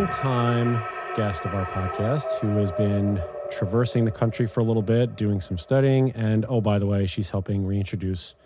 longtime guest of our podcast who has been traversing the country for a little bit, doing some studying. And oh, by the way, she's helping reintroduce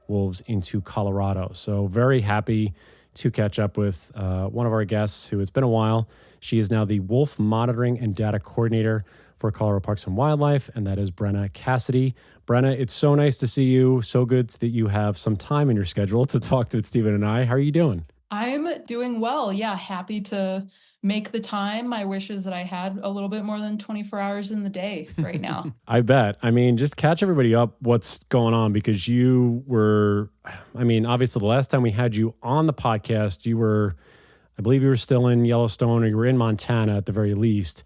wolves into Colorado. So very happy to catch up with one of our guests who it's been a while. She is now the Wolf Monitoring and Data Coordinator for Colorado Parks and Wildlife, and that is Brenna Cassidy. Brenna, it's so nice to see you. So good that you have some time in your schedule to talk to Stephen and I. How are you doing? I'm doing well. Yeah, happy to make the time. My wish is that I had a little bit more than 24 hours in the day right now. I bet. I mean, just catch everybody up what's going on because you were, obviously the last time we had you on the podcast, I believe you were still in Yellowstone or you were in Montana at the very least.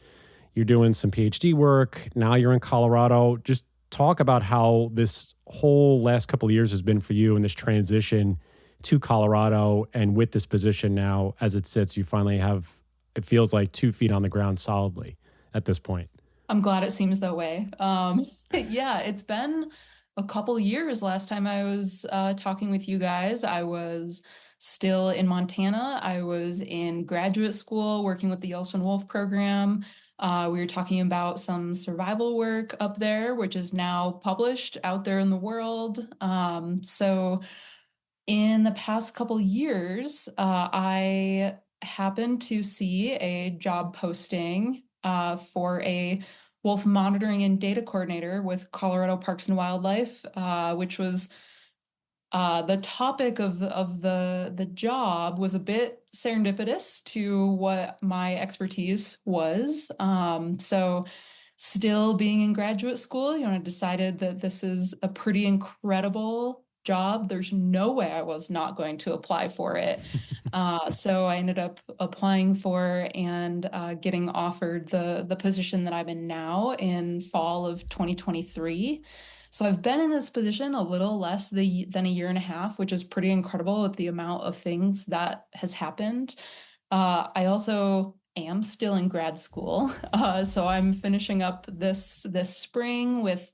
You're doing some PhD work. Now you're in Colorado. Just talk about how this whole last couple of years has been for you and this transition to Colorado. And with this position now, as it sits, you finally have, it feels like 2 feet on the ground solidly at this point. I'm glad it seems that way. Yeah, it's been a couple years. Last time I was talking with you guys, I was still in Montana. I was in graduate school working with the Yellowstone Wolf program. We were talking about some survival work up there, which is now published out there in the world. So in the past couple years, I happened to see a job posting for a wolf monitoring and data coordinator with Colorado Parks and Wildlife, which was the topic of the job was a bit serendipitous to what my expertise was. So still being in graduate school, I decided that this is a pretty incredible job. There's no way I was not going to apply for it. So I ended up applying for and getting offered the position that I'm in now in fall of 2023. So I've been in this position a little less than a year and a half, which is pretty incredible with the amount of things that has happened. I also am still in grad school, so I'm finishing up this spring with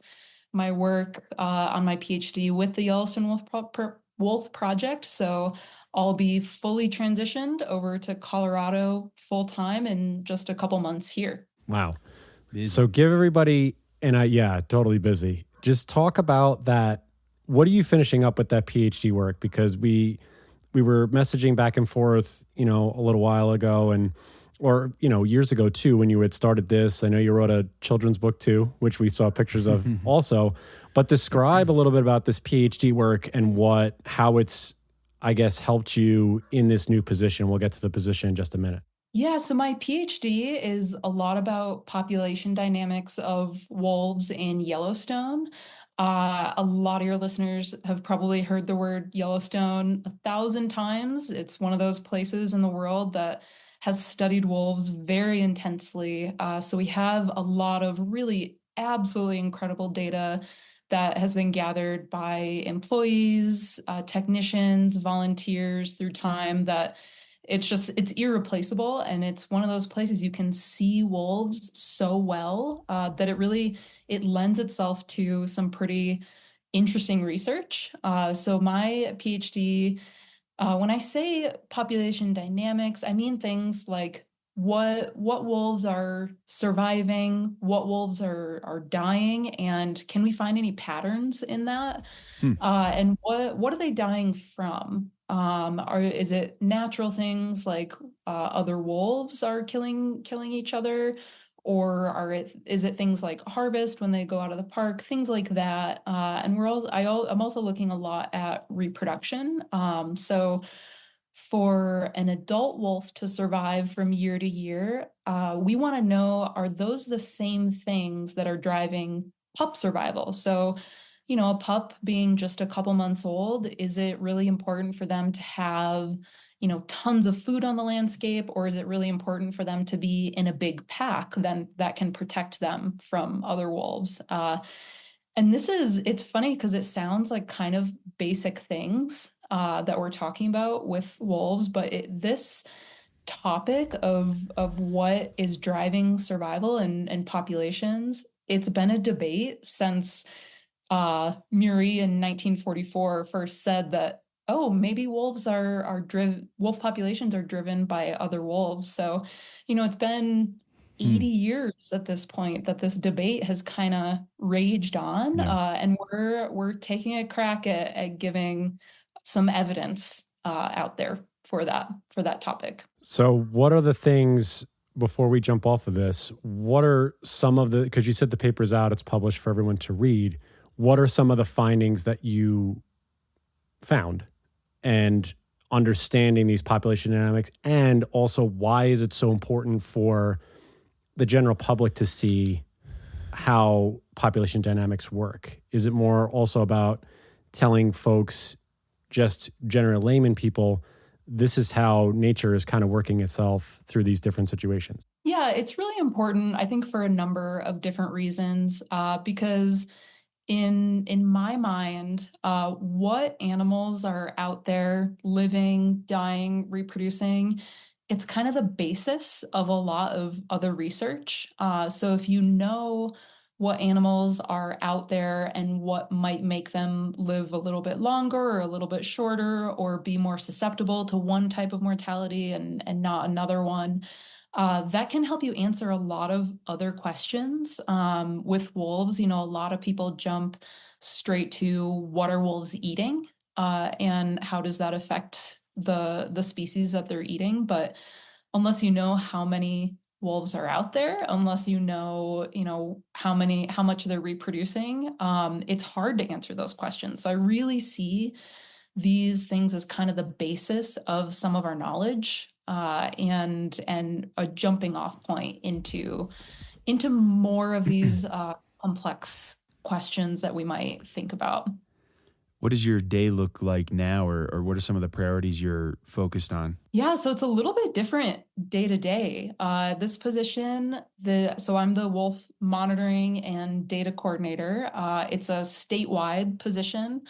my work on my PhD with the Yellowstone Wolf Project. So I'll be fully transitioned over to Colorado full time in just a couple months here. Wow. Busy. So give everybody, totally busy. Just talk about that. What are you finishing up with that PhD work? Because we were messaging back and forth, a little while ago or years ago too, when you had started this. I know you wrote a children's book too, which we saw pictures of also, but describe a little bit about this PhD work and how it's, I guess, helped you in this new position. We'll get to the position in just a minute. Yeah, so my PhD is a lot about population dynamics of wolves in Yellowstone. A lot of your listeners have probably heard the word Yellowstone 1,000 times. It's one of those places in the world that has studied wolves very intensely. So we have a lot of really absolutely incredible data that has been gathered by employees, technicians, volunteers through time that it's irreplaceable, and it's one of those places you can see wolves so well that it lends itself to some pretty interesting research. So my PhD, when I say population dynamics, I mean things like what wolves are surviving, what wolves are dying, and can we find any patterns in that? And what are they dying from? Is it natural things like other wolves are killing each other, or is it things like harvest when they go out of the park, things like that? And I'm also looking a lot at reproduction. So for an adult wolf to survive from year to year, we want to know, are those the same things that are driving pup survival? So a pup being just a couple months old, is it really important for them to have, tons of food on the landscape, or is it really important for them to be in a big pack then that can protect them from other wolves? And it's funny because it sounds like kind of basic things that we're talking about with wolves, but this topic of what is driving survival and populations, it's been a debate since Murray in 1944 first said that oh, maybe wolf populations are driven by other wolves. So, it's been Hmm. 80 years at this point that this debate has kind of raged on, Yeah. and we're taking a crack at giving some evidence out there for that topic. So, what are the things before we jump off of this? What are some of the, because you said the paper's out, it's published for everyone to read. What are some of the findings that you found and understanding these population dynamics? And also, why is it so important for the general public to see how population dynamics work? Is it more also about telling folks, just general layman people, this is how nature is kind of working itself through these different situations? Yeah, it's really important, I think, for a number of different reasons, because in my mind, what animals are out there living, dying, reproducing, it's kind of the basis of a lot of other research. So if you know what animals are out there and what might make them live a little bit longer or a little bit shorter or be more susceptible to one type of mortality and not another one, that can help you answer a lot of other questions. With wolves, a lot of people jump straight to what are wolves eating, and how does that affect the species that they're eating. But unless you know how many wolves are out there, unless how much they're reproducing, it's hard to answer those questions. So I really see these things as kind of the basis of some of our knowledge, and a jumping off point into more of these complex questions that we might think about. What does your day look like now, or what are some of the priorities you're focused on? Yeah, so it's a little bit different day to day. This position, so I'm the wolf monitoring and data coordinator. It's a statewide position.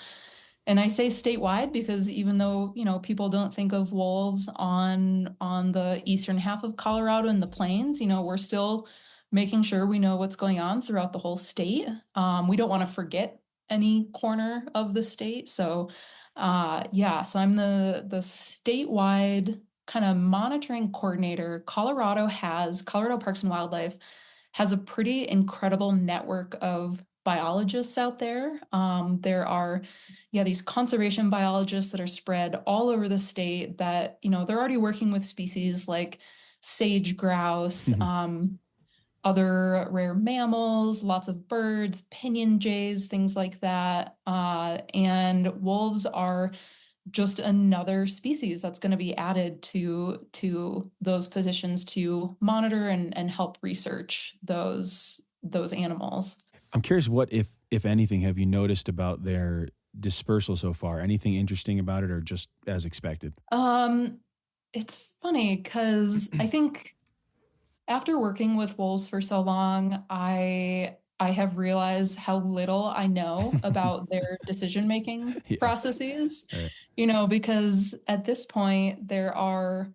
And I say statewide because even though, people don't think of wolves on the eastern half of Colorado and the plains, we're still making sure we know what's going on throughout the whole state. We don't want to forget any corner of the state. So yeah, so I'm the statewide kind of monitoring coordinator. Colorado Parks and Wildlife has a pretty incredible network of biologists out there. There are, yeah, these conservation biologists that are spread all over the state that, they're already working with species like sage grouse, other rare mammals, lots of birds, pinyon jays, things like that. And wolves are just another species that's going to be added to those positions to monitor and help research those animals. I'm curious, what, if anything, have you noticed about their dispersal so far? Anything interesting about it, or just as expected? It's funny because I think after working with wolves for so long, I have realized how little I know about their decision-making Yeah. processes, All right. because at this point there are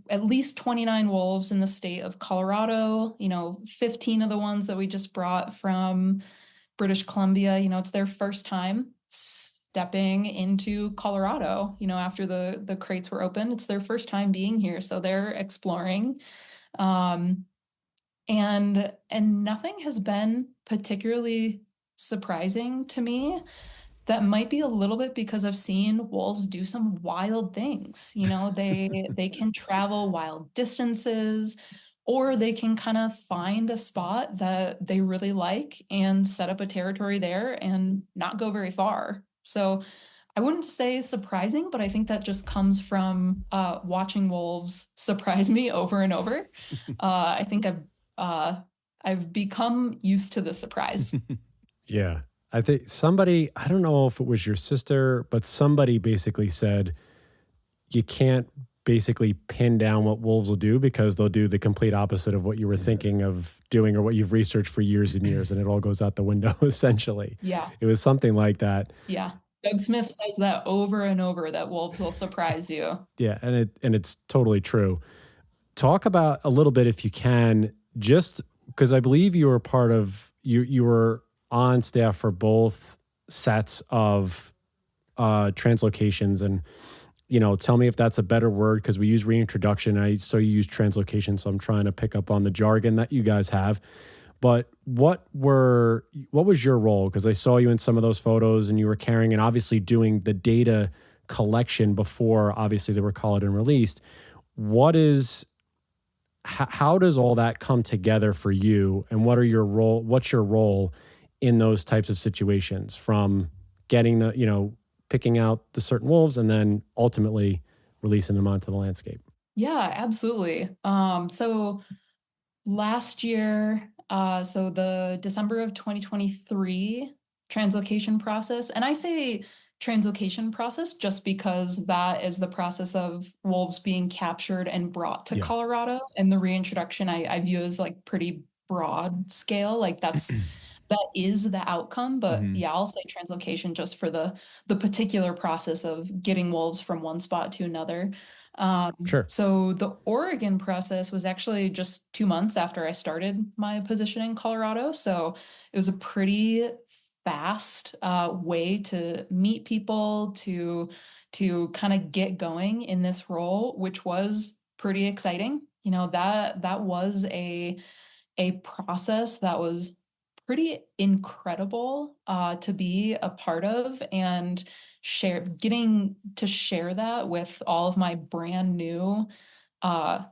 at least 29 wolves in the state of Colorado, 15 of the ones that we just brought from British Columbia, it's their first time stepping into Colorado, after the crates were open. It's their first time being here, so they're exploring. Um, and nothing has been particularly surprising to me. That might be a little bit because I've seen wolves do some wild things. They can travel wild distances, or they can kind of find a spot that they really like and set up a territory there and not go very far. So I wouldn't say surprising, but I think that just comes from watching wolves surprise me over and over. I think uh, I've become used to the surprise. Yeah. I think somebody, I don't know if it was your sister, but somebody basically said you can't basically pin down what wolves will do because they'll do the complete opposite of what you were thinking of doing or what you've researched for years and years, and it all goes out the window essentially. Yeah. It was something like that. Yeah. Doug Smith says that over and over, that wolves will surprise you. Yeah, and it's totally true. Talk about a little bit, if you can, just because I believe you were part of you were on staff for both sets of translocations, and tell me if that's a better word, because we use reintroduction. So you use translocation, so I'm trying to pick up on the jargon that you guys have. But what was your role? Because I saw you in some of those photos, and you were carrying and obviously doing the data collection before obviously they were called and released. How does all that come together for you, and what's your role in those types of situations, from getting picking out the certain wolves and then ultimately releasing them onto the landscape? Yeah, absolutely. So last year, so the December of 2023 translocation process, and I say translocation process just because that is the process of wolves being captured and brought to Yeah. Colorado, and the reintroduction I view as like pretty broad scale. Like that is the outcome, but Mhm. yeah, I'll say translocation just for the particular process of getting wolves from one spot to another. Sure. So the Oregon process was actually just 2 months after I started my position in Colorado. So it was a pretty fast way to meet people, to kind of get going in this role, which was pretty exciting. That was a process that was pretty incredible to be a part of, and getting to share that with all of my brand new uh,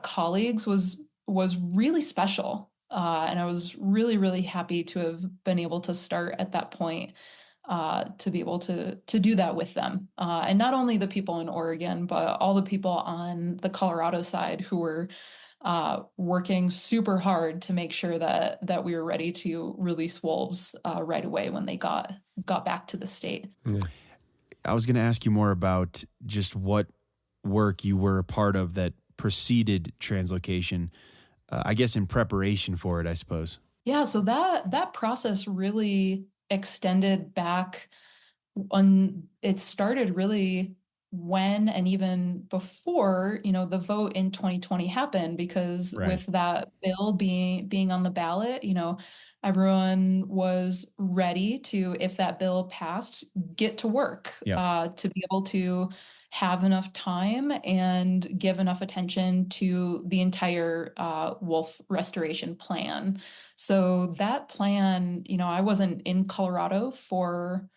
colleagues was really special. And I was really, really happy to have been able to start at that point, to be able to do that with them. And not only the people in Oregon, but all the people on the Colorado side who were working super hard to make sure that we were ready to release wolves right away when they got back to the state. Yeah. I was going to ask you more about just what work you were a part of that preceded translocation, I guess in preparation for it, I suppose. Yeah, so that process really extended back. It started really when, and even before, the vote in 2020 happened, because Right. with that bill being on the ballot, everyone was ready to, if that bill passed, get to work, Yeah. to be able to have enough time and give enough attention to the entire wolf restoration plan. So that plan, I wasn't in Colorado for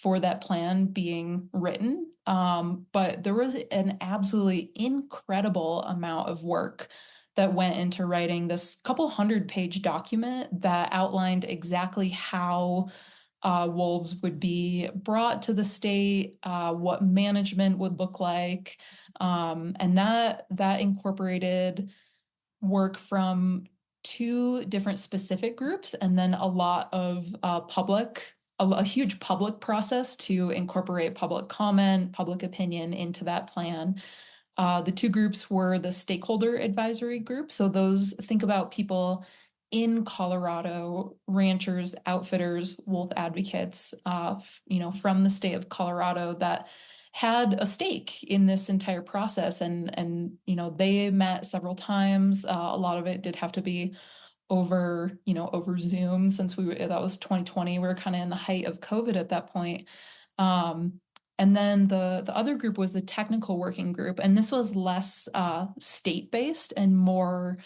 that plan being written. But there was an absolutely incredible amount of work that went into writing this couple 100-page document that outlined exactly how wolves would be brought to the state, what management would look like, and that incorporated work from two different specific groups, and then a lot of a huge public process to incorporate public comment, public opinion into that plan. The two groups were the stakeholder advisory group. So those, think about people in Colorado, ranchers, outfitters, wolf advocates, from the state of Colorado that had a stake in this entire process, and they met several times. A lot of it did have to be over Zoom, since that was 2020. We were kind of in the height of COVID at that point. Um, and then the other group was the technical working group, and this was less state based and more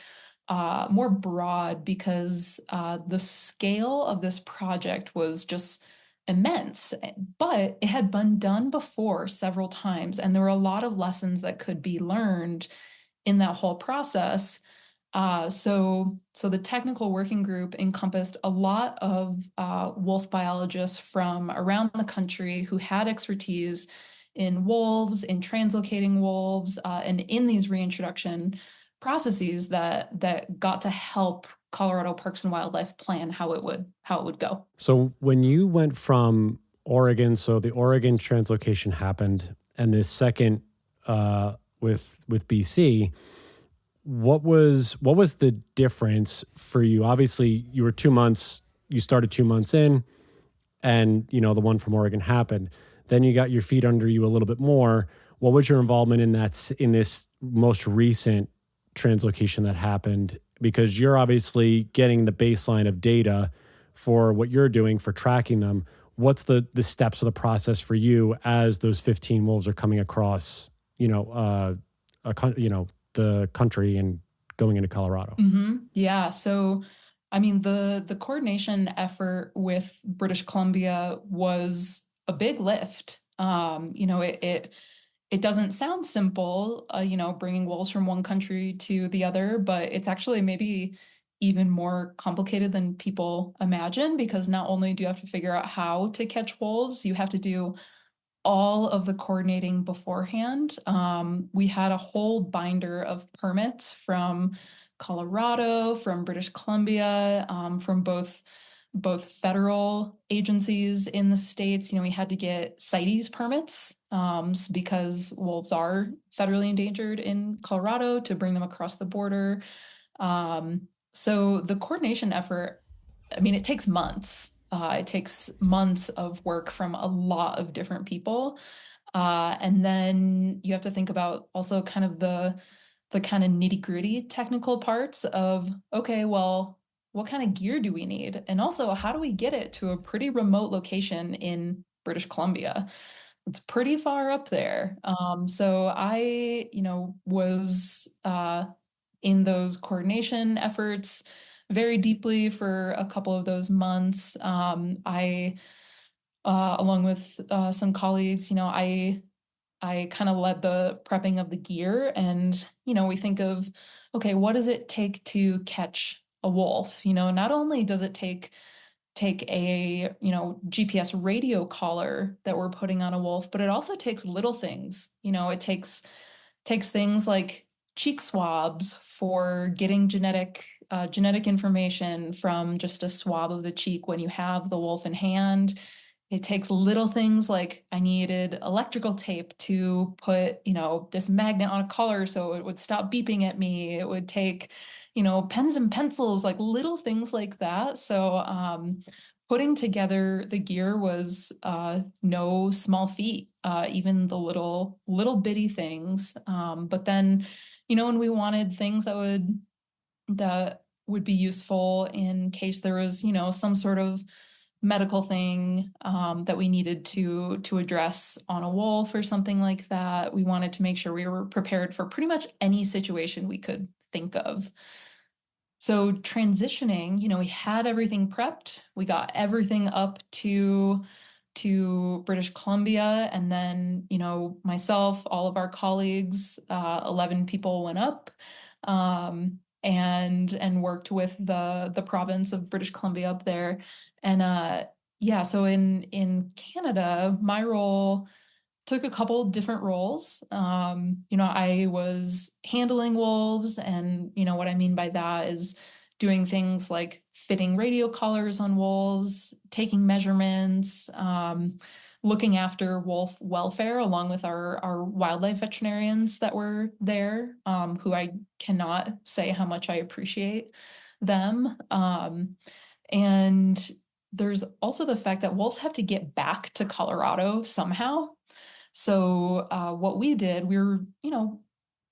broad, because the scale of this project was just immense. But it had been done before several times, and there were a lot of lessons that could be learned in that whole process. So the technical working group encompassed a lot of wolf biologists from around the country who had expertise in wolves, in translocating wolves, and in these reintroduction processes that got to help Colorado Parks and Wildlife plan how it would go. So when you went from Oregon, so the Oregon translocation happened, and this second with BC, what was the difference for you? Obviously, you were 2 months. You started 2 months in, and the one from Oregon happened. Then you got your feet under you a little bit more. What was your involvement in this most recent translocation that happened? Because you're obviously getting the baseline of data for what you're doing for tracking them. what's the steps of the process for you as those 15 wolves are coming across, the country and going into Colorado? Yeah. So, I mean, the coordination effort with British Columbia was a big lift. It doesn't sound simple, bringing wolves from one country to the other, but it's actually maybe even more complicated than people imagine, because not only do you have to figure out how to catch wolves, you have to do all of the coordinating beforehand. We had a whole binder of permits from Colorado, from British Columbia, from both federal agencies in the states. We had to get CITES permits because wolves are federally endangered in Colorado, to bring them across the border. So the coordination effort, I mean, it takes months. It takes months of work from a lot of different people. And then you have to think about also kind of the kind of nitty-gritty technical parts of, okay, well, what kind of gear do we need? And also, how do we get it to a pretty remote location in British Columbia? It's pretty far up there. So I, was in those coordination efforts very deeply for a couple of those months. I, along with some colleagues, I kind of led the prepping of the gear, and we think of, okay, what does it take to catch a wolf? Not only does it take a GPS radio collar that we're putting on a wolf, but it also takes little things. It takes things like cheek swabs for getting genetic information from just a swab of the cheek when you have the wolf in hand. It takes little things like I needed electrical tape to put, this magnet on a collar so it would stop beeping at me. It would take, pens and pencils, like little things like that. So putting together the gear was no small feat, even the little bitty things. But then, when we wanted things that would be useful in case there was, some sort of medical thing that we needed to address on a wolf or something like that. We wanted to make sure we were prepared for pretty much any situation we could think of. So transitioning, we had everything prepped. We got everything up to British Columbia, and then, myself, all of our colleagues, 11 people went up. And worked with the province of British Columbia up there. And yeah, so in Canada, my role took a couple different roles. I was handling wolves, and what I mean by that is doing things like fitting radio collars on wolves, taking measurements, looking after wolf welfare along with our wildlife veterinarians that were there, who I cannot say how much I appreciate them. And there's also the fact that wolves have to get back to Colorado somehow. So what we did, we were,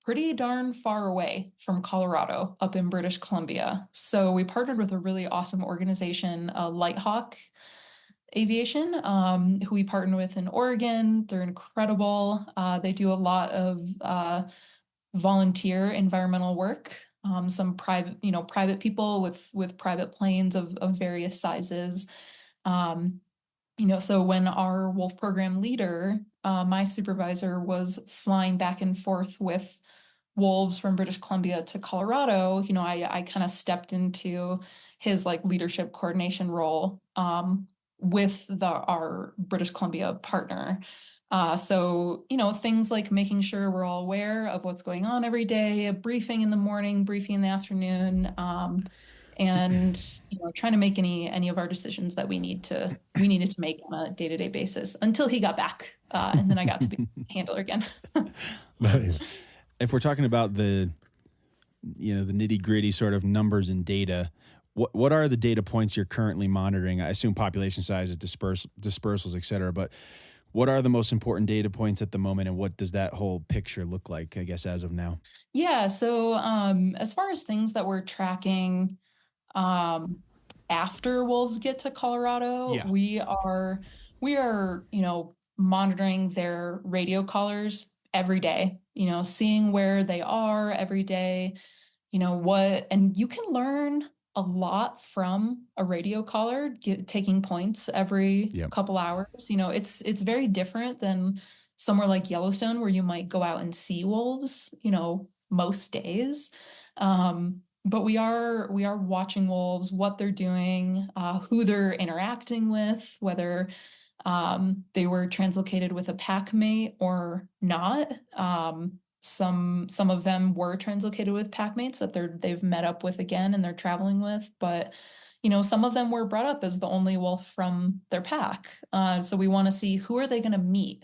pretty darn far away from Colorado up in British Columbia. So we partnered with a really awesome organization, Lighthawk Aviation, who we partnered with in Oregon. They're incredible. They do a lot of volunteer environmental work. Some private people with private planes of various sizes. So when our wolf program leader, my supervisor, was flying back and forth with wolves from British Columbia to Colorado, I kind of stepped into his like leadership coordination role with our British Columbia partner. So, things like making sure we're all aware of what's going on every day, a briefing in the morning, briefing in the afternoon, and trying to make any of our decisions that we needed to make on a day-to-day basis until he got back, and then I got to be a handler again. Nice. If we're talking about the nitty gritty sort of numbers and data, what are the data points you're currently monitoring? I assume population sizes, dispersals, et cetera, but what are the most important data points at the moment, and what does that whole picture look like, I guess, as of now? Yeah, so as far as things that we're tracking, after wolves get to Colorado, Yeah. we are, monitoring their radio collars every day, seeing where they are every day, and you can learn a lot from a radio collar, taking points every Yep. couple hours. It's very different than somewhere like Yellowstone where you might go out and see wolves, most days. But we are watching wolves, what they're doing, who they're interacting with, whether they were translocated with a pack mate or not. Some of them were translocated with pack mates that they've met up with again and they're traveling with, but some of them were brought up as the only wolf from their pack. So we want to see, who are they going to meet?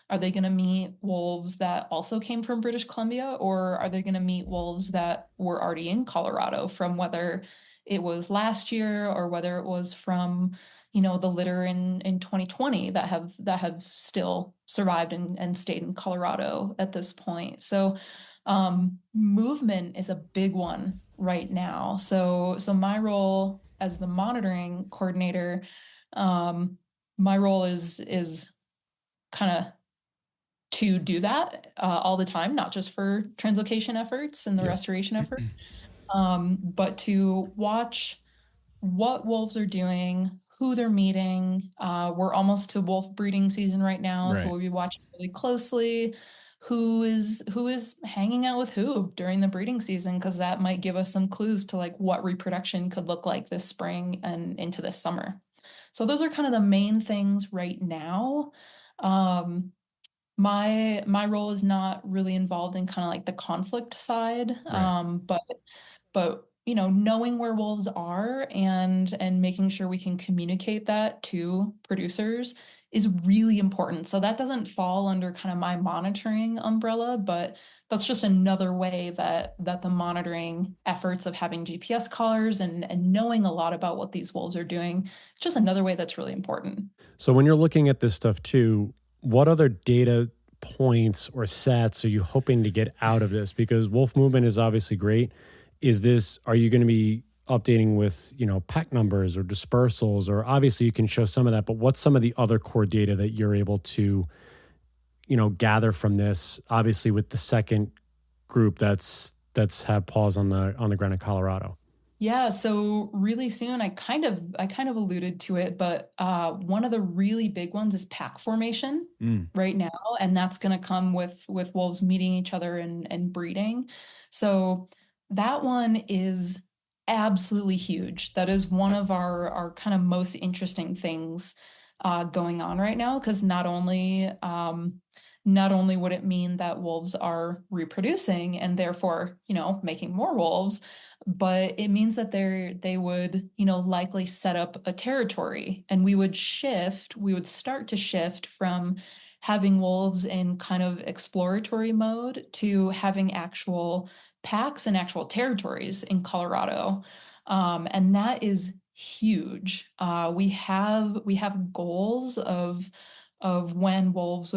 Are they going to meet wolves that also came from British Columbia, or are they going to meet wolves that were already in Colorado, from whether it was last year or whether it was from the litter in 2020 that have still survived and stayed in Colorado at this point. So movement is a big one right now. So my role as the monitoring coordinator, my role is kind of to do that all the time, not just for translocation efforts and the Yep. restoration effort, but to watch what wolves are doing, who they're meeting. We're almost to wolf breeding season right now, so Right. we'll be watching really closely who is hanging out with who during the breeding season, because that might give us some clues to like what reproduction could look like this spring and into this summer. So those are kind of the main things right now. Um, my role is not really involved in kind of like the conflict side, Right. but knowing where wolves are and making sure we can communicate that to producers is really important. So that doesn't fall under kind of my monitoring umbrella, but that's just another way that the monitoring efforts of having GPS collars and knowing a lot about what these wolves are doing, just another way that's really important. So when you're looking at this stuff too, what other data points or sets are you hoping to get out of this? Because wolf movement is obviously great. Are you going to be updating with, pack numbers or dispersals, or obviously you can show some of that, but what's some of the other core data that you're able to, gather from this, obviously with the second group that's have paws on the ground in Colorado? Yeah, so really soon, I kind of alluded to it, but one of the really big ones is pack formation right now, and that's going to come with wolves meeting each other and breeding. So that one is absolutely huge. That is one of our kind of most interesting things going on right now, because not only would it mean that wolves are reproducing and therefore, making more wolves, but it means that they would, likely set up a territory, and we would start to shift from having wolves in kind of exploratory mode to having actual packs and actual territories in Colorado. And that is huge. We have goals of when wolves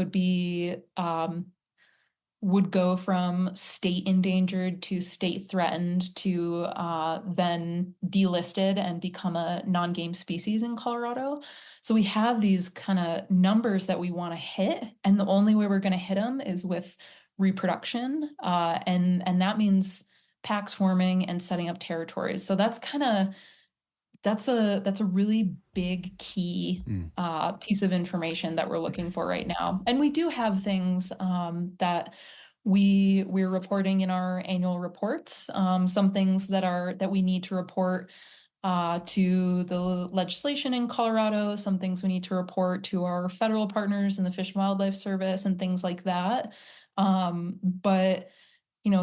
would go from state endangered to state threatened to then delisted and become a non-game species in Colorado. So we have these kind of numbers that we want to hit, and the only way we're going to hit them is with reproduction, and that means packs forming and setting up territories. So that's a really big key piece of information that we're looking for right now. And we do have things that we're reporting in our annual reports. Some things that we need to report to the legislation in Colorado. Some things we need to report to our federal partners in the Fish and Wildlife Service and things like that. But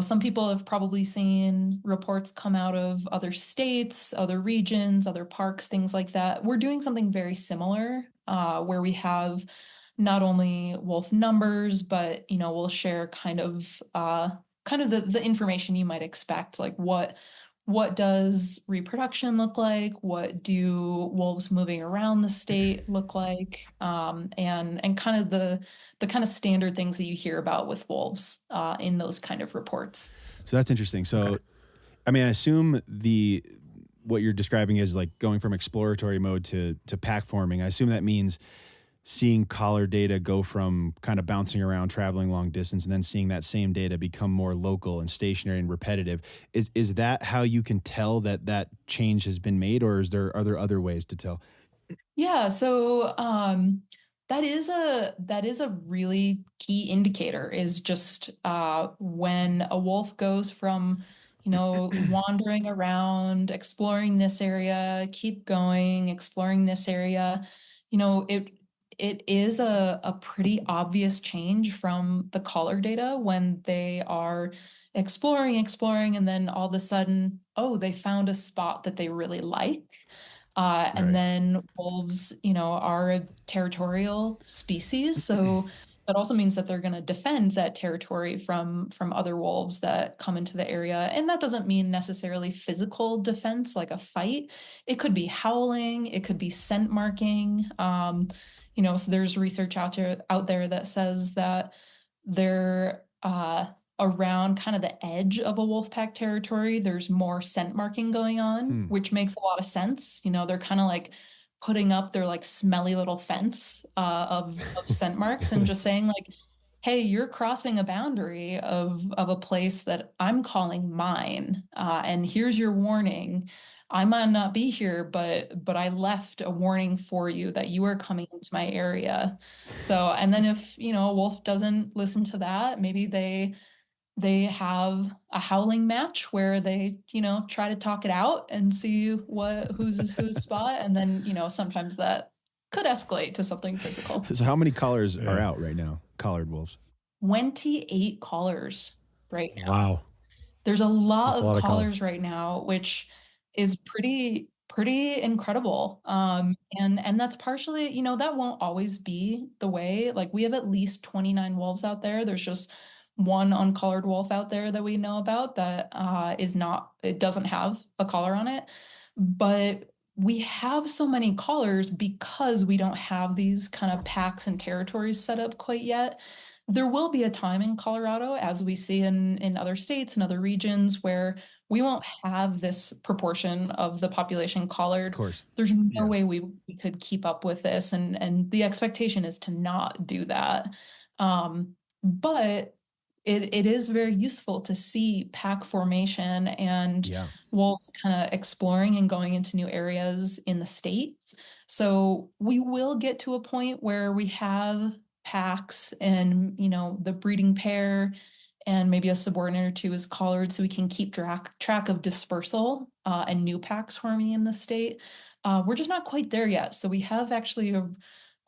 some people have probably seen reports come out of other states, other regions, other parks, things like that. We're doing something very similar, where we have not only wolf numbers, but we'll share kind of the information you might expect, like what does reproduction look like? What do wolves moving around the state look like? And kind of the kind of standard things that you hear about with wolves in those kind of reports. So that's interesting. So, Okay. I mean, I assume what you're describing is like going from exploratory mode to pack forming. I assume that means seeing collar data go from kind of bouncing around, traveling long distance, and then seeing that same data become more local and stationary and repetitive. Is that how you can tell that change has been made, or are there other ways to tell? Yeah, so that is a really key indicator, is just when a wolf goes from, wandering around, exploring this area, keep going, exploring this area, it is a pretty obvious change from the collar data when they are exploring, and then all of a sudden, oh, they found a spot that they really like. And Right. then wolves, are a territorial species, so that also means that they're going to defend that territory from other wolves that come into the area. And that doesn't mean necessarily physical defense, like a fight. It could be howling, it could be scent marking. So there's research out there that says that they're around kind of the edge of a wolf pack territory, there's more scent marking going on, which makes a lot of sense. They're kind of like putting up their like smelly little fence of scent marks and just saying like, hey, you're crossing a boundary of a place that I'm calling mine, and here's your warning. I might not be here, but I left a warning for you that you are coming into my area. So, and then if, a wolf doesn't listen to that, maybe they have a howling match where they, try to talk it out and see whose spot. And then, sometimes that could escalate to something physical. So how many collars are out right now? Collared wolves. 28 collars right now. Wow. There's a lot That's a of lot of collars collars. right now, which is pretty incredible. And that's partially, that won't always be the way. Like we have at least 29 wolves out there. There's just one uncollared wolf out there that we know about that it doesn't have a collar on it. But we have so many collars because we don't have these kind of packs and territories set up quite yet. There will be a time in Colorado, as we see in other states and other regions, where we won't have this proportion of the population collared. Of course. There's no Yeah. way we could keep up with this, and the expectation is to not do that. But it is very useful to see pack formation and Yeah. wolves kind of exploring and going into new areas in the state. So we will get to a point where we have packs and, the breeding pair and maybe a subordinate or two is collared, so we can keep track of dispersal and new packs forming in the state. We're just not quite there yet. So we have actually a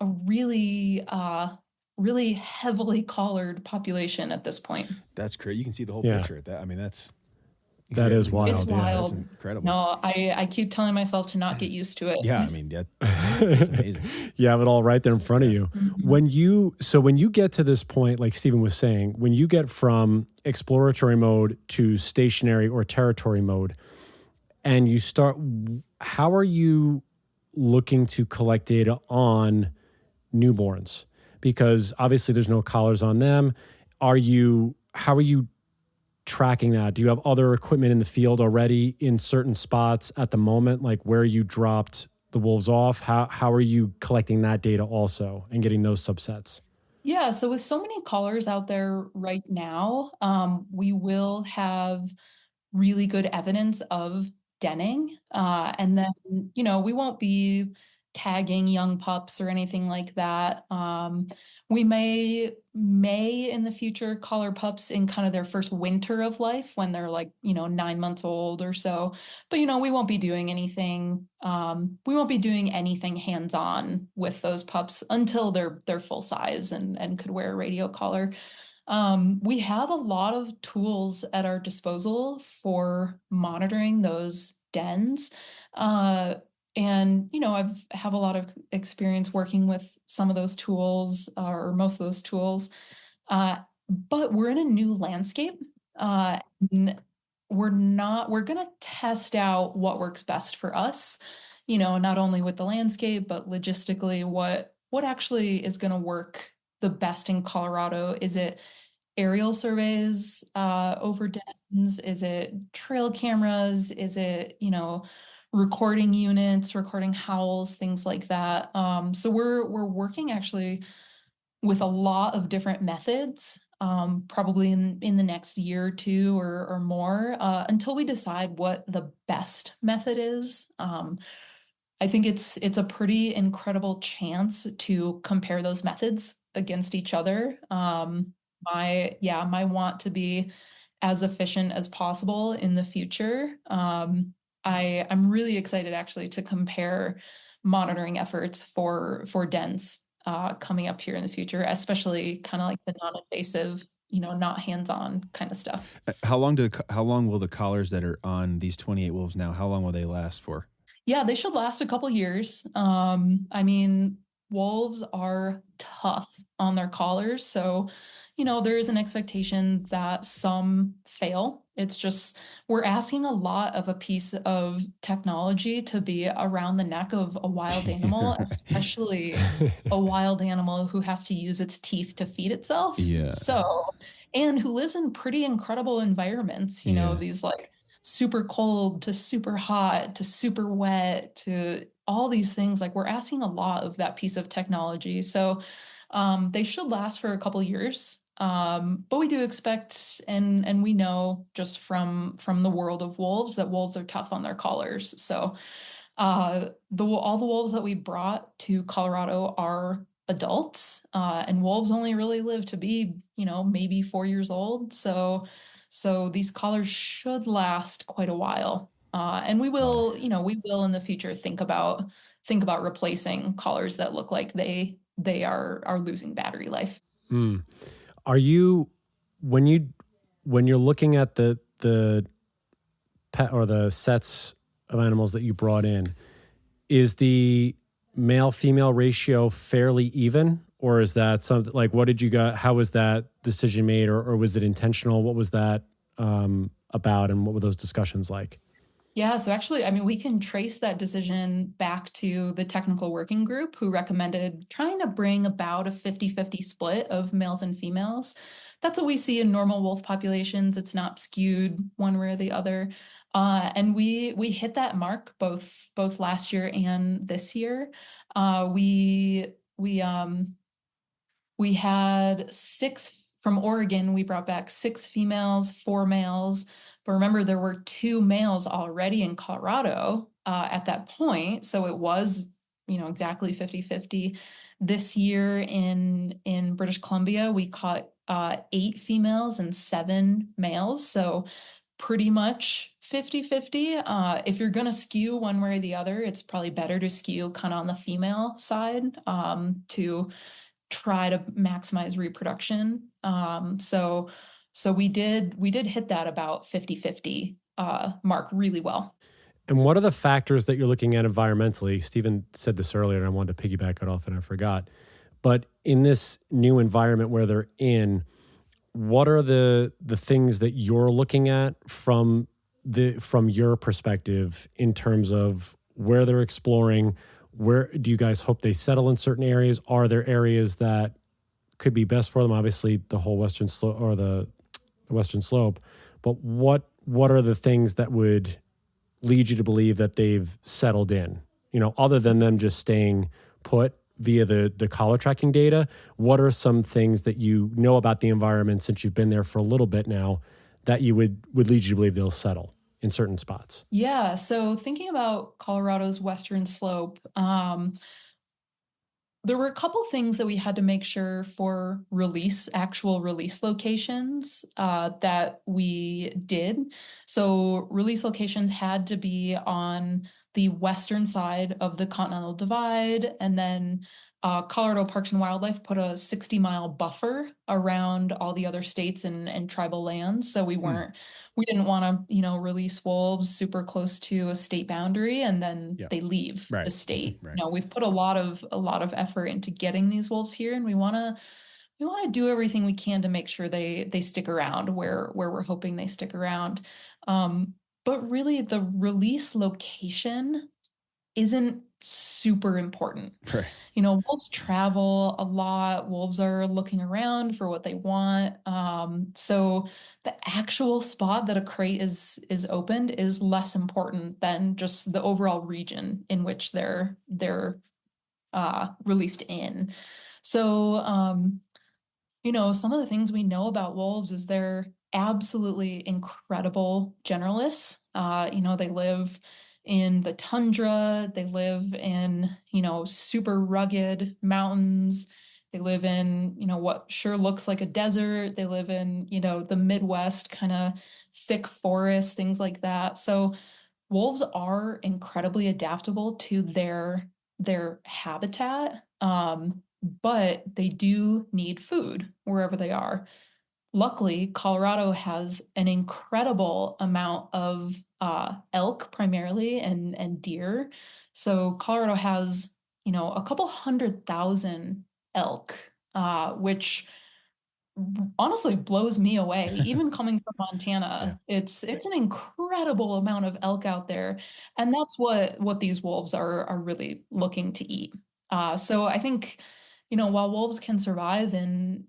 really heavily collared population at this point. That's great. You can see the whole Yeah. picture at that. I mean, That is It's wild. Yeah. wild. That's incredible. No, I keep telling myself to not get used to it. Yeah, I mean, that's amazing. You have it all right there in front of you. Mhm. When you get to this point, like Stephen was saying, when you get from exploratory mode to stationary or territory mode, and you start, how are you looking to collect data on newborns? Because obviously there's no collars on them. How are you tracking that? Do you have other equipment in the field already in certain spots at the moment, like where you dropped the wolves off? How are you collecting that data also and getting those subsets? Yeah, so with so many collars out there right now, we will have really good evidence of denning. And then, we won't be tagging young pups or anything like that. We may in the future collar pups in kind of their first winter of life when they're like, 9 months old or so. But, we won't be doing anything. We won't be doing anything hands-on with those pups until they're full size and could wear a radio collar. We have a lot of tools at our disposal for monitoring those dens. And, I've have a lot of experience working with some of those tools or most of those tools. But we're in a new landscape. And we're going to test out what works best for us, not only with the landscape, but logistically, what actually is going to work the best in Colorado. Is it aerial surveys over dens? Is it trail cameras? Is it, recording units, recording howls, things like that. So we're working actually with a lot of different methods, probably in the next year or two or more, until we decide what the best method is. I think it's a pretty incredible chance to compare those methods against each other. My want to be as efficient as possible in the future. I'm really excited actually to compare monitoring efforts for dens coming up here in the future, especially kind of like the non-invasive, not hands-on kind of stuff. How long will the collars that are on these 28 wolves now, how long will they last for? Yeah, they should last a couple years. I mean, wolves are tough on their collars, so there is an expectation that some fail. It's just we're asking a lot of a piece of technology to be around the neck of a wild animal, especially a wild animal who has to use its teeth to feed itself. Yeah. So, and who lives in pretty incredible environments, Yeah. these like super cold to super hot to super wet to all these things. Like we're asking a lot of that piece of technology. So they should last for a couple years. But we do expect and we know just from the world of wolves that wolves are tough on their collars. So all the wolves that we brought to Colorado are adults, and wolves only really live to be, maybe 4 years old. So these collars should last quite a while. And we will in the future think about replacing collars that look like they are losing battery life. Hmm. Are you when you when you're looking at the pet or the sets of animals that you brought in, is the male female ratio fairly even, or is that something like what did you got? How was that decision made, or was it intentional? What was that about, and what were those discussions like? Yeah, so actually, I mean, we can trace that decision back to the technical working group who recommended trying to bring about a 50-50 split of males and females. That's what we see in normal wolf populations. It's not skewed one way or the other. And we hit that mark both last year and this year. We had six from Oregon. We brought back six females, four males. But remember, there were two males already in Colorado at that point. So it was, exactly 50-50. This year in British Columbia, we caught eight females and seven males. So pretty much 50-50. If you're going to skew one way or the other, it's probably better to skew kind of on the female side to try to maximize reproduction. So we did hit that about 50-50 mark really well. And what are the factors that you're looking at environmentally? Stephen said this earlier, and I wanted to piggyback it off, and I forgot. But in this new environment where they're in, what are the things that you're looking at from your perspective in terms of where they're exploring? Where do you guys hope they settle in certain areas? Are there areas that could be best for them? Obviously, the whole western slope or the western slope. But what are the things that would lead you to believe that they've settled in? Other than them just staying put via the collar tracking data, what are some things that you know about the environment since you've been there for a little bit now that you would lead you to believe they'll settle in certain spots? Yeah, so thinking about Colorado's western slope, there were a couple things that we had to make sure for actual release locations that we did. So release locations had to be on the western side of the Continental Divide, and then Colorado Parks and Wildlife put a 60-mile buffer around all the other states and tribal lands. So we didn't want to, release wolves super close to a state boundary and then they leave Right. the state. Right. We've put a lot of effort into getting these wolves here, and we want to do everything we can to make sure they stick around where we're hoping they stick around. But really, the release location isn't super important. Right. Wolves travel a lot. Wolves are looking around for what they want. So the actual spot that a crate is opened is less important than just the overall region in which they're released in. So some of the things we know about wolves is they're absolutely incredible generalists. They live in the tundra, they live in, super rugged mountains, they live in, what sure looks like a desert, they live in, the Midwest, kind of thick forest, things like that. So wolves are incredibly adaptable to their habitat, but they do need food wherever they are. Luckily, Colorado has an incredible amount of elk primarily and deer. So Colorado has, a couple 100,000 elk, which honestly blows me away. Even coming from Yeah. Montana, it's an incredible amount of elk out there, and that's what these wolves are really looking to eat. So I think, while wolves can survive and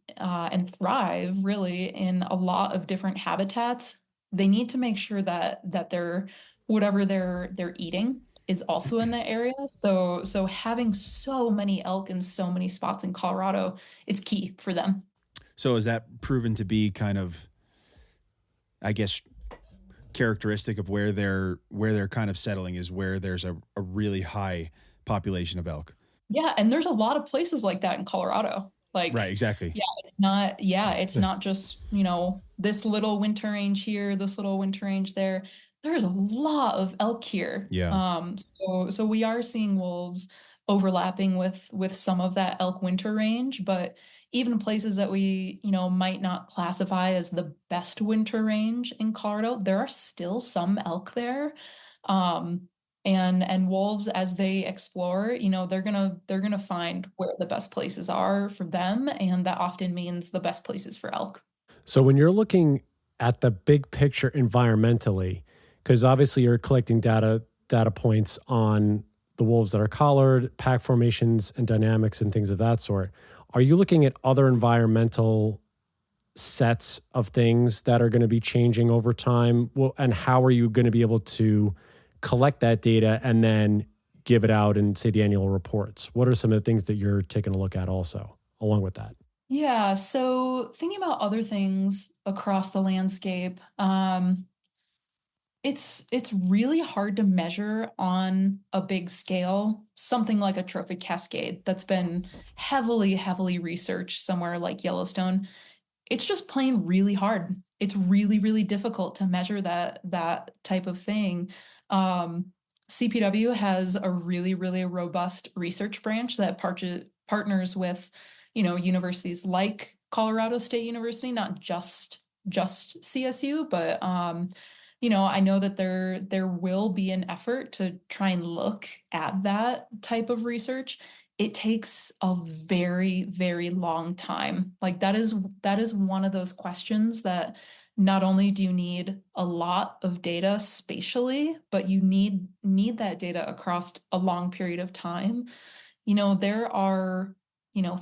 thrive really in a lot of different habitats, they need to make sure that they're whatever they're eating is also in that area. So having so many elk in so many spots in Colorado is key for them. So is that proven to be kind of, I guess, characteristic of where they're kind of settling is where there's a really high population of elk? Yeah, and there's a lot of places like that in Colorado. Right, Like, exactly. it's not just, this little winter range here, this little winter range there. There's a lot of elk here. Yeah. So we are seeing wolves overlapping with some of that elk winter range, but even places that we, might not classify as the best winter range in Colorado, there are still some elk there. Um, and wolves, as they explore, they're gonna find where the best places are for them, and that often means the best places for elk. So when you're looking at the big picture environmentally, because obviously you're collecting data points on the wolves that are collared, pack formations and dynamics and things of that sort, are you looking at other environmental sets of things that are going to be changing over time? Well, and how are you going to be able to collect that data and then give it out in, say, the annual reports? What are some of the things that you're taking a look at also along with that? Yeah, so thinking about other things across the landscape, it's really hard to measure on a big scale something like a trophic cascade that's been heavily researched somewhere like Yellowstone. It's just plain really hard. It's really, really difficult to measure that type of thing. Um, CPW has a really, really robust research branch that partners with, universities like Colorado State University, not just CSU, but I know that there will be an effort to try and look at that type of research. It takes a very, very long time. Like that is one of those questions that not only do you need a lot of data spatially, but you need that data across a long period of time. There are,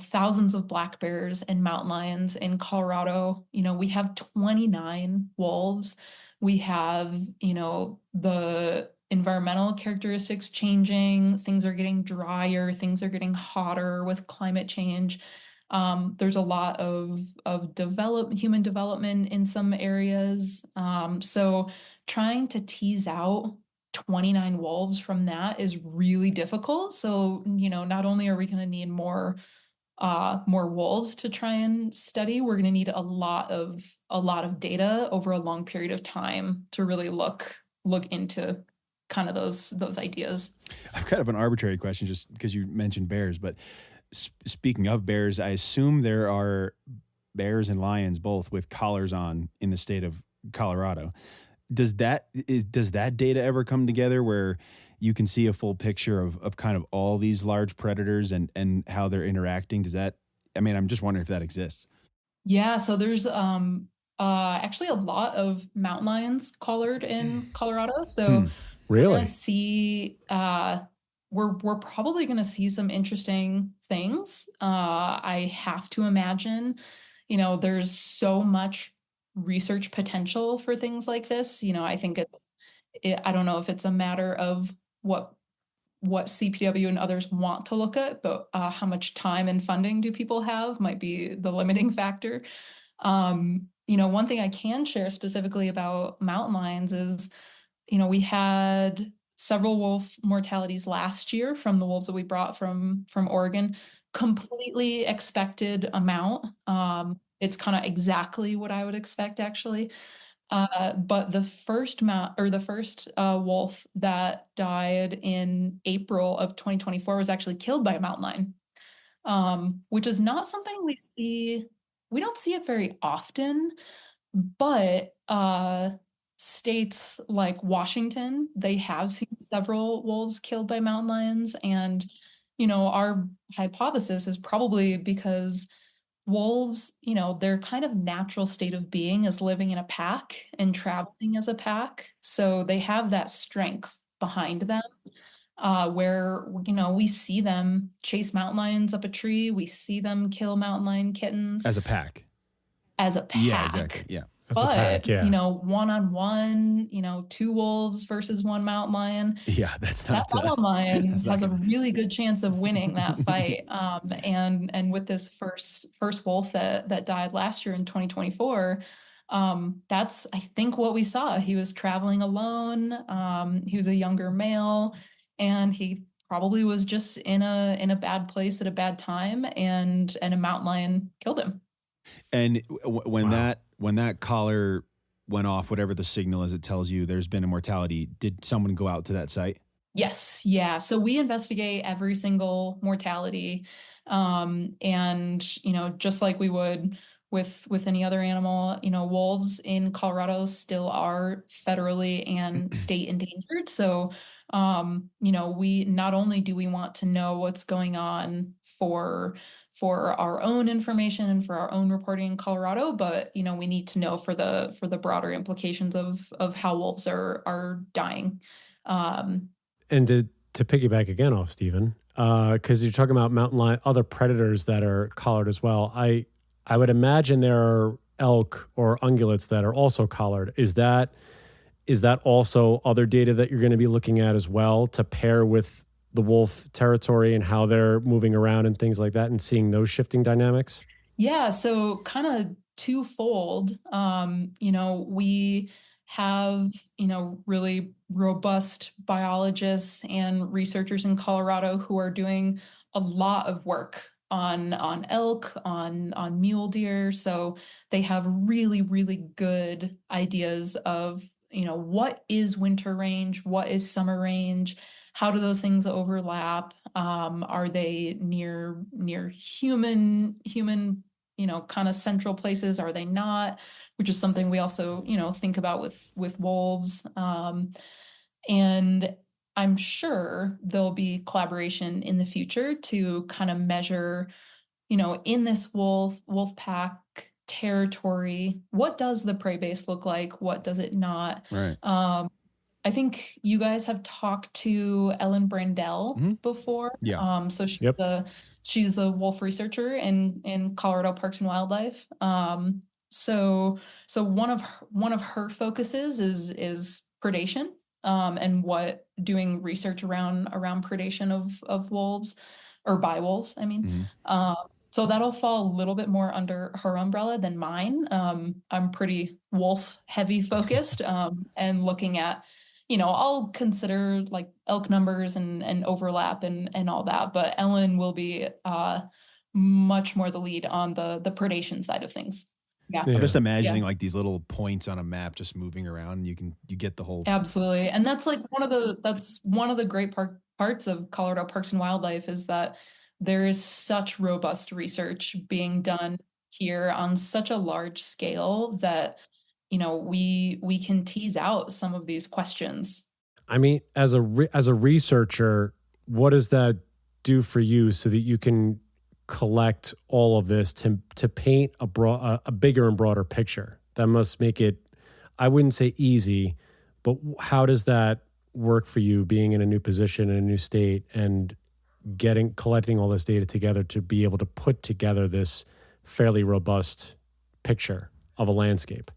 thousands of black bears and mountain lions in Colorado. We have 29 wolves. We have, the environmental characteristics changing. Things are getting drier. Things are getting hotter with climate change. There's a lot of human development in some areas. So trying to tease out 29 wolves from that is really difficult. So, not only are we going to need more wolves to try and study, we're going to need a lot of data over a long period of time to really look into kind of those ideas. I've kind of an arbitrary question just because you mentioned bears, but speaking of bears, I assume there are bears and lions both with collars on in the state of Colorado. Does that data ever come together where you can see a full picture of kind of all these large predators and how they're interacting? I'm just wondering if that exists. Yeah, so there's actually a lot of mountain lions collared in Colorado. So we're gonna Really? see we're probably going to see some interesting things. I have to imagine, there's so much research potential for things like this. I think I don't know if it's a matter of what CPW and others want to look at, but how much time and funding do people have might be the limiting factor. One thing I can share specifically about mountain lions is, we had several wolf mortalities last year from the wolves that we brought from Oregon. Completely expected amount. It's kind of exactly what I would expect, actually. But the first wolf that died in April of 2024 was actually killed by a mountain lion, which is not something we see. We don't see it very often, but states like Washington, they have seen several wolves killed by mountain lions, and our hypothesis is probably because wolves, their kind of natural state of being is living in a pack and traveling as a pack. So they have that strength behind them, where, we see them chase mountain lions up a tree. We see them kill mountain lion kittens As a pack. as a pack. Yeah, exactly. Yeah. As a pack, yeah. One-on-one, two wolves versus one mountain lion. Yeah, That mountain lion has a really good chance of winning that fight. And with this first wolf that died last year in 2024, that's, I think, what we saw. He was traveling alone. He was a younger male, and he probably was just in a bad place at a bad time, and a mountain lion killed him. And when that collar went off, whatever the signal is, it tells you there's been a mortality. Did someone go out to that site? Yes. Yeah. So we investigate every single mortality. And, just like we would with any other animal, wolves in Colorado still are federally and state endangered. So, we not only do we want to know what's going on for our own information and for our own reporting in Colorado, but we need to know for the broader implications of how wolves are dying. And to piggyback again off Stephen, because you're talking about mountain lion, other predators that are collared as well. I would imagine there are elk or ungulates that are also collared. Is that also other data that you're going to be looking at as well to pair with the wolf territory and how they're moving around and things like that, and seeing those shifting dynamics? Yeah, so kind of twofold. We have, really robust biologists and researchers in Colorado who are doing a lot of work on elk, on mule deer. So they have really, really good ideas of, what is winter range, what is summer range, how do those things overlap? Are they near human, kind of central places? Are they not? Which is something we also, think about with wolves. And I'm sure there'll be collaboration in the future to kind of measure, in this wolf pack territory, what does the prey base look like? What does it not? Right. I think you guys have talked to Ellen Brandell before. Yeah. So Yep. she's a wolf researcher in Colorado Parks and Wildlife. So one of her focuses is predation, and doing research around predation of wolves, or by wolves, I mean. So that'll fall a little bit more under her umbrella than mine. I'm pretty wolf heavy focused, and looking at, I'll consider like elk numbers and overlap and all that, but Ellen will be much more the lead on the predation side of things. Yeah. I'm just imagining like these little points on a map just moving around. You get the whole. Absolutely. And that's like one of the great parts of Colorado Parks and Wildlife is that there is such robust research being done here on such a large scale that, we can tease out some of these questions. I mean, as a researcher, what does that do for you so that you can collect all of this to paint a bigger and broader picture? That must make it, I wouldn't say easy, but how does that work for you being in a new position in a new state and collecting all this data together to be able to put together this fairly robust picture of a landscape?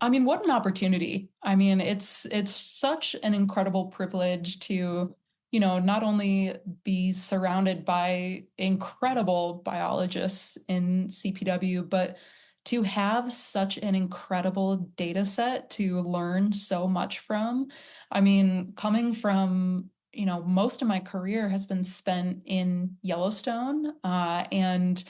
I mean, what an opportunity. I mean, it's such an incredible privilege to, not only be surrounded by incredible biologists in CPW, but to have such an incredible data set to learn so much from. I mean, coming from, most of my career has been spent in Yellowstone, and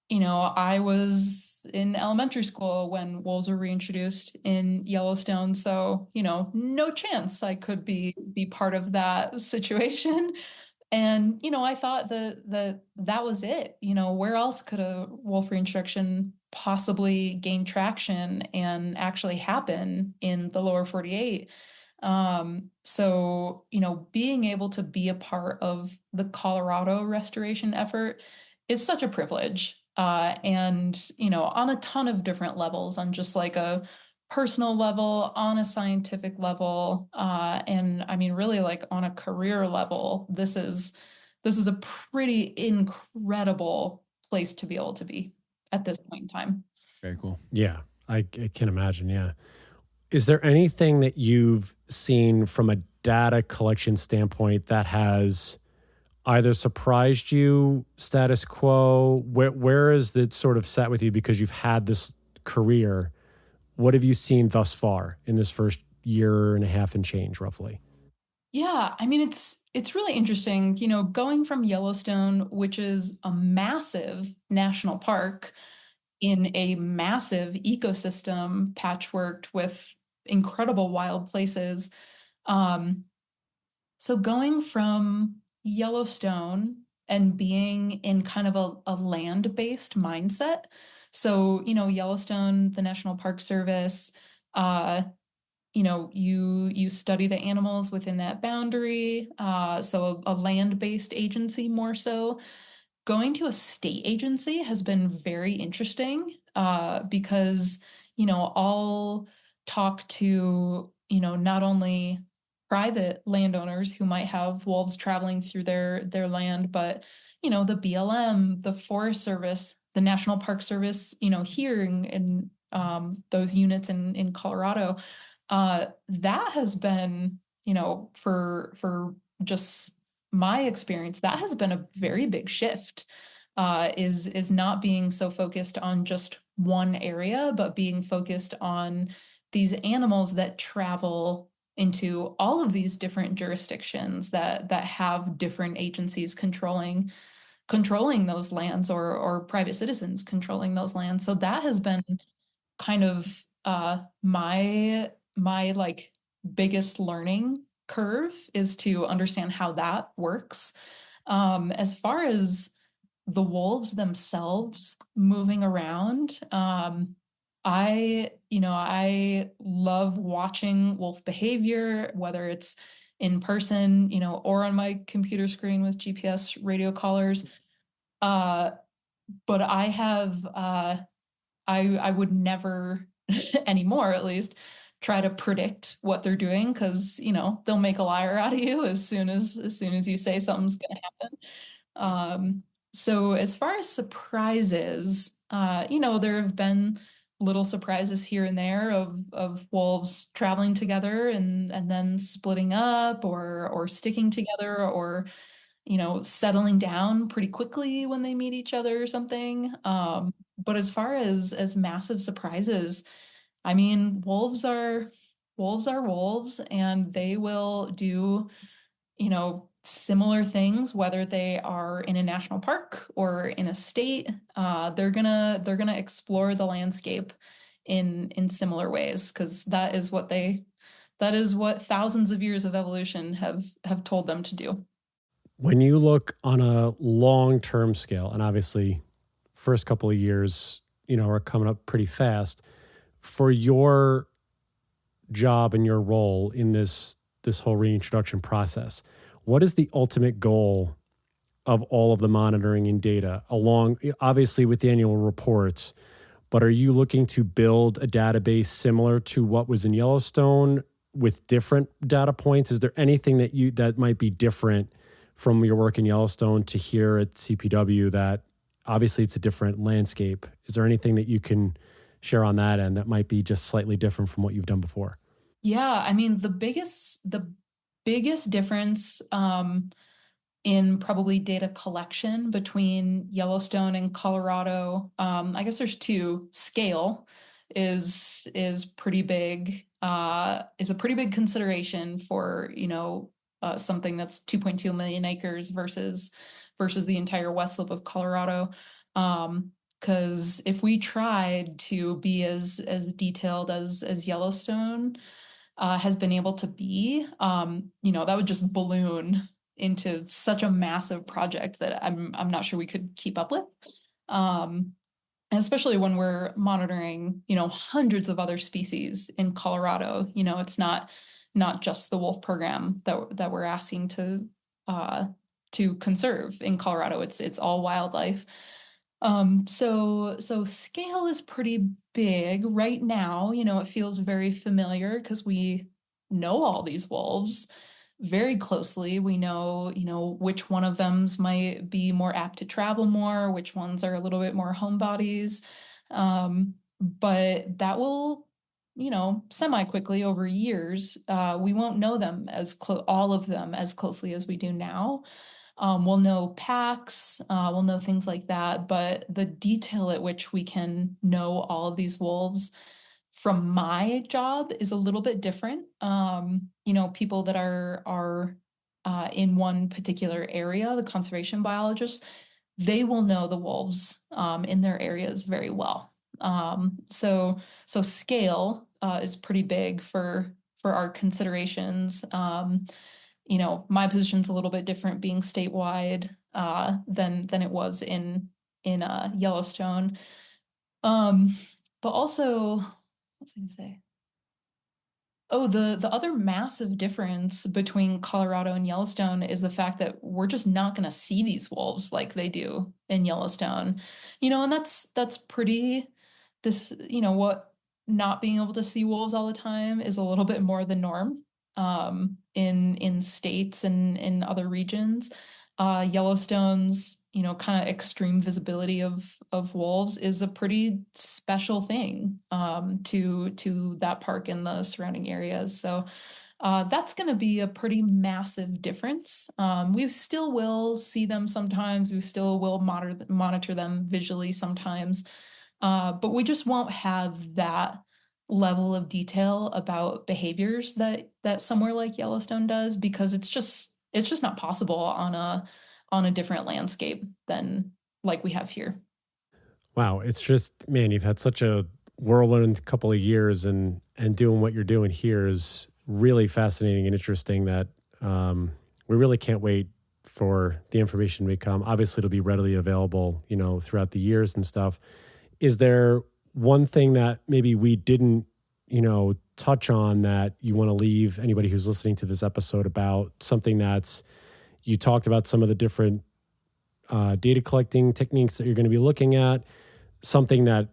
I was in elementary school when wolves were reintroduced in Yellowstone, so, no chance I could be part of that situation. And, I thought that was it. Where else could a wolf reintroduction possibly gain traction and actually happen in the lower 48? So, being able to be a part of the Colorado restoration effort is such a privilege. And, on a ton of different levels, on just like a personal level, on a scientific level, and I mean, really like on a career level, this is a pretty incredible place to be able to be at this point in time. Very cool. Yeah, I can imagine. Yeah. Is there anything that you've seen from a data collection standpoint that has either surprised you, status quo? Where is it sort of sat with you because you've had this career? What have you seen thus far in this first year and a half and change, roughly? Yeah, I mean it's really interesting, going from Yellowstone, which is a massive national park in a massive ecosystem patchworked with incredible wild places. Um, so going from Yellowstone and being in kind of a land-based mindset. So, Yellowstone, the National Park Service, uh, you study the animals within that boundary. So a land-based agency more so. Going to a state agency has been very interesting, because, I'll talk to, not only private landowners who might have wolves traveling through their land, but, the BLM, the Forest Service, the National Park Service, here in those units in Colorado. That has been, for just my experience, that has been a very big shift. Is not being so focused on just one area, but being focused on these animals that travel into all of these different jurisdictions that have different agencies controlling those lands, or private citizens controlling those lands. So that has been kind of my like biggest learning curve, is to understand how that works. As far as the wolves themselves moving around, I love watching wolf behavior, whether it's in person, or on my computer screen with GPS radio collars. Uh, but I would never anymore, at least, try to predict what they're doing, because they'll make a liar out of you as soon as you say something's going to happen. So as far as surprises, there have been little surprises here and there of wolves traveling together and then splitting up, or sticking together, or settling down pretty quickly when they meet each other or something. But as far as massive surprises, I mean, wolves are wolves, and they will do, similar things, whether they are in a national park or in a state. They're gonna explore the landscape in similar ways, because that is what thousands of years of evolution have told them to do. When you look on a long-term scale, and obviously first couple of years, are coming up pretty fast, for your job and your role in this whole reintroduction process, what is the ultimate goal of all of the monitoring and data, along obviously with the annual reports, but are you looking to build a database similar to what was in Yellowstone? with different data points? Is there anything that might be different from your work in Yellowstone to here at CPW, that obviously it's a different landscape? Is there anything that you can share on that end that might be just slightly different from what you've done before? Yeah, I mean, the biggest difference in probably data collection between Yellowstone and Colorado, I guess there's two. Scale is pretty big, is a pretty big consideration for, something that's 2.2 million acres versus the entire west slope of Colorado. Because if we tried to be as detailed as Yellowstone has been able to be, that would just balloon into such a massive project that I'm not sure we could keep up with. Um, and especially when we're monitoring, hundreds of other species in Colorado. It's not just the wolf program that we're asking to conserve in Colorado. It's all wildlife. So scale is pretty big right now. It feels very familiar because we know all these wolves very closely. We know, which one of them might be more apt to travel more, which ones are a little bit more homebodies. But that will, semi quickly over years. We won't know them all of them as closely as we do now. We'll know packs, we'll know things like that, but the detail at which we can know all of these wolves from my job is a little bit different. People that are in one particular area, the conservation biologists, they will know the wolves in their areas very well. So scale is pretty big for our considerations. My position's a little bit different being statewide than it was in Yellowstone. But also, what's I gonna say? Oh, the other massive difference between Colorado and Yellowstone is the fact that we're just not going to see these wolves like they do in Yellowstone. And that's pretty what not being able to see wolves all the time is a little bit more the norm in states and in other regions. Yellowstone's, kind of extreme visibility of wolves is a pretty special thing to that park and the surrounding areas. So that's going to be a pretty massive difference. We still will see them sometimes. We still will monitor them visually sometimes. But we just won't have that level of detail about behaviors that somewhere like Yellowstone does, because it's just not possible on a different landscape than like we have here. Wow, it's just, man, you've had such a whirlwind couple of years, and doing what you're doing here is really fascinating and interesting. That we really can't wait for the information to become. Obviously, it'll be readily available, throughout the years and stuff. Is there one thing that maybe we didn't, touch on that you want to leave anybody who's listening to this episode about? Something that's, you talked about some of the different data collecting techniques that you're going to be looking at, something that,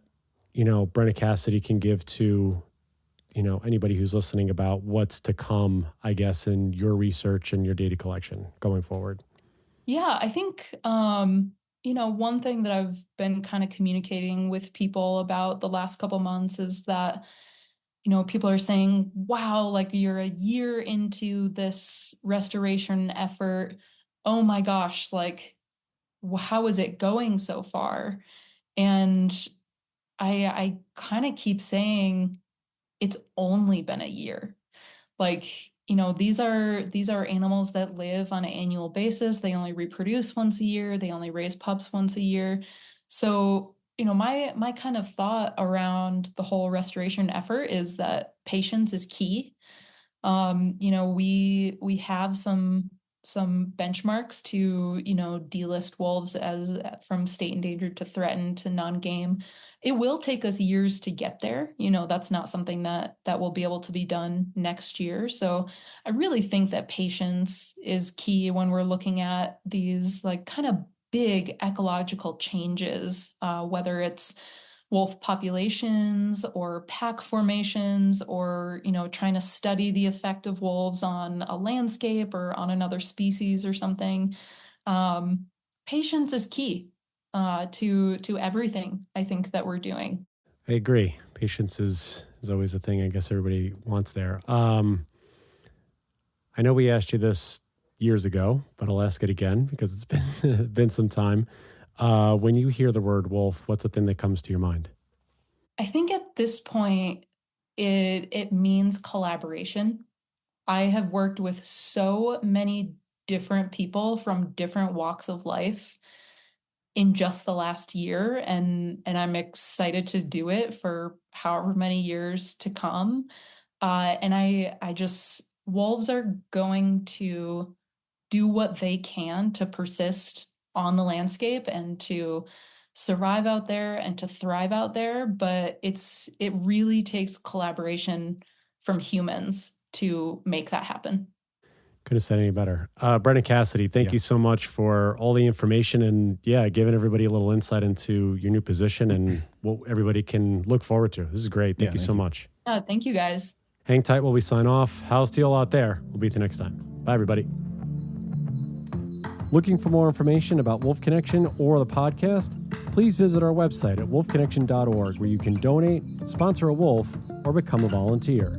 Brenna Cassidy can give to, anybody who's listening about what's to come, I guess, in your research and your data collection going forward. Yeah, I think, one thing that I've been kind of communicating with people about the last couple months is that, people are saying, wow, like you're a year into this restoration effort. Oh my gosh, like, how is it going so far? And I kind of keep saying it's only been a year. Like, these are animals that live on an annual basis. They only reproduce once a year. They only raise pups once a year. So, my kind of thought around the whole restoration effort is that patience is key. We have some benchmarks to, delist wolves as from state endangered to threatened to non-game. It will take us years to get there. That's not something that will be able to be done next year. So I really think that patience is key when we're looking at these like kind of big ecological changes, whether it's wolf populations or pack formations, or, trying to study the effect of wolves on a landscape or on another species or something. Patience is key to everything I think that we're doing. I agree. Patience is always a thing I guess everybody wants there. I know we asked you this years ago, but I'll ask it again because it's been been some time. When you hear the word wolf, what's the thing that comes to your mind? I think at this point, it means collaboration. I have worked with so many different people from different walks of life in just the last year, and I'm excited to do it for however many years to come. And I just wolves are going to do what they can to persist on the landscape and to survive out there and to thrive out there, but it really takes collaboration from humans to make that happen. Couldn't have said any better. Brenna Cassidy, thank you so much for all the information and giving everybody a little insight into your new position and what everybody can look forward to. This is great. Thank you so much. Thank you guys. Hang tight while we sign off. How's to you all out there? We'll be with you next time. Bye, everybody. Looking for more information about Wolf Connection or the podcast? Please visit our website at wolfconnection.org, where you can donate, sponsor a wolf, or become a volunteer.